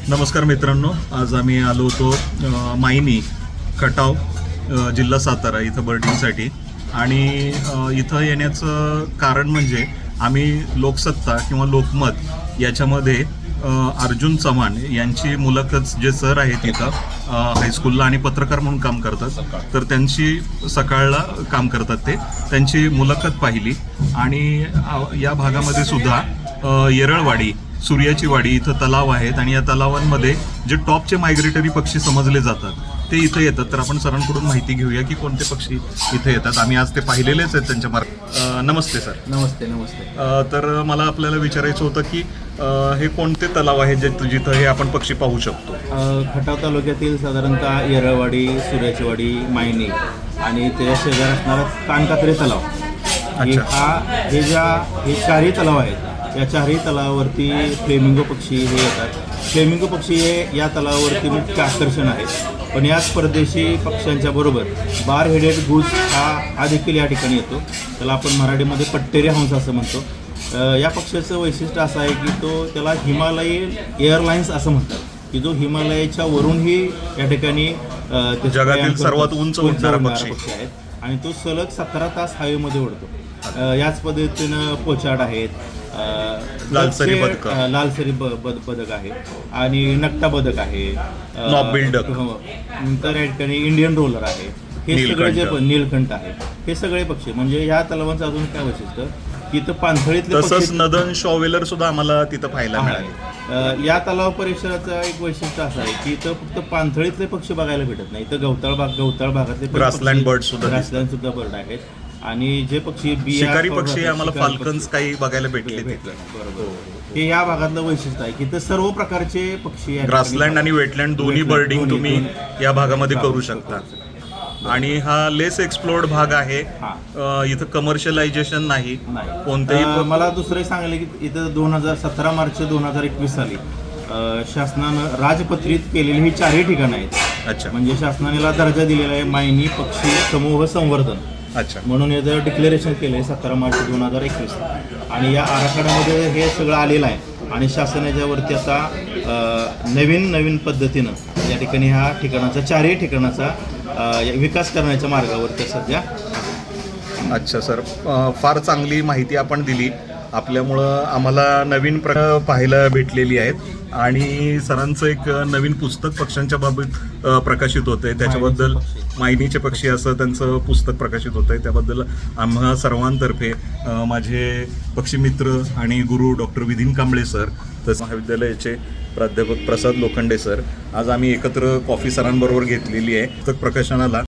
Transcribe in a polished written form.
नमस्कार मित्रांनो, आज आम्ही आलो होतो मायनी खटाव जिल्हा सातारा इथं बर्डिंगसाठी. आणि इथं येण्याचं कारण म्हणजे आम्ही लोकसत्ता किंवा लोकमत याच्यामध्ये अर्जुन चव्हाण यांची मुलाखत, जे सर आहेत इथं हायस्कूलला आणि पत्रकार म्हणून काम करतात, तर त्यांची सकाळला काम करतात, त्यांची मुलाखत पाहिली. आणि या भागामध्ये सुद्धा येरळवाडी, सूर्याची वाडी इथं तलाव आहेत आणि या तलावांमध्ये जे टॉपचे मायग्रेटरी पक्षी समजले जातात ते इथं येतात. तर आपण सरांकडून माहिती घेऊया की कोणते पक्षी इथे येतात. आम्ही आज ते पाहिलेलेच आहेत त्यांच्या नमस्ते सर. नमस्ते. नमस्ते. तर मला आपल्याला विचारायचं होतं की हे कोणते तलाव आहेत जिथं हे आपण पक्षी पाहू शकतो? खटाव तालुक्यातील साधारणतः येरळवाडी, सूर्याची वाडी, मायनी आणि त्याच्या शेजारी असणारा कानकात्रे तलाव, हे चारही तलाव आहेत. या चारही तलावावरती फ्लेमिंगो पक्षी हे येतात. फ्लेमिंगो पक्षी हे या तलावावरती मुख्य आकर्षण आहे. पण याच परदेशी पक्ष्यांच्या बरोबर बार हेडेड गूस हा देखील या ठिकाणी येतो. त्याला आपण मराठीमध्ये पट्टेरी हंस असं म्हणतो. या पक्ष्याचं वैशिष्ट्य असं आहे की त्याला हिमालयी एअरलाईन्स असं म्हणतात, की जो हिमालयाच्या वरूनही या ठिकाणी जगातील सर्वात उंच उडणारा पक्षी आहे आणि तो सलग 17 तास हवेमध्ये उडतो. याच पद्धतीनं पोचाड आहेत, लालसरी बदक आहे आणि नकटा बदक आहे, नंतर या ठिकाणी इंडियन रोलर आहे. हे सगळे जे नीलकंठ आहे, हे सगळे पक्षी म्हणजे ह्या तलावांचं अजून काय वैशिष्ट्य की इथं पाणथळीतले तसंच नदन शॉवेलर सुद्धा आम्हाला तिथं पाहायला मिळाले. या तलाव परिसराचं एक वैशिष्ट्य असं आहे की इथं फक्त पाणथळीतले पक्षी बघायला भेटत नाही. इथं गवताळ भागातले ग्रासलँड बर्ड सुद्धा बर्ड आहेत. आणि जे पक्षी शिकारी पक्षी आम्हाला फाल्कन्स काही बघायला भेटले. बरोबर, हे या भागातलं वैशिष्ट्य आहे की इथं सर्व प्रकारचे पक्षी, ग्रासलँड आणि वेटलँड दोन्ही बर्डिंग तुम्ही या भागामध्ये करू शकता. आणि हा लेस एक्सप्लोर्ड भाग आहे. इथं कमर्शियलायझेशन नाही कोणतेही. मला दुसरे सांगले की इथं 17 मार्च 2021 साली शासनानं राजपत्रित केलेली ही चारही ठिकाणं आहेत. अच्छा. म्हणजे शासनाने दर्जा दिलेला आहे मायनी पक्षी समूह संवर्धन. अच्छा. म्हणून याचं डिक्लेरेशन केलं आहे 17 मार्च 2021. आणि या आराखड्यामध्ये हे सगळं आलेलं आहे. आणि शासन याच्यावरती आता नवीन पद्धतीनं या ठिकाणी ह्या ठिकाणाचा, चारही ठिकाणाचा विकास करण्याच्या मार्गावरती सध्या. अच्छा सर, फार चांगली माहिती आपण दिली. आपल्यामुळं आम्हाला नवीन पाहायला भेटलेली आहेत. आणि सरांचं एक नवीन पुस्तक पक्ष्यांच्या बाबत प्रकाशित होतं आहे, त्याच्याबद्दल मायनीचे पक्षी असं त्यांचं पुस्तक प्रकाशित होतं आहे. त्याबद्दल आम्हा सर्वांतर्फे माझे पक्षी मित्र आणि गुरु डॉक्टर विधिन कांबळे सर, तसंच महाविद्यालयाचे प्राध्यापक प्रसाद लोखंडे सर, आज आम्ही एकत्र कॉफी सरांबरोबर घेतलेली आहे पुस्तक प्रकाशनाला.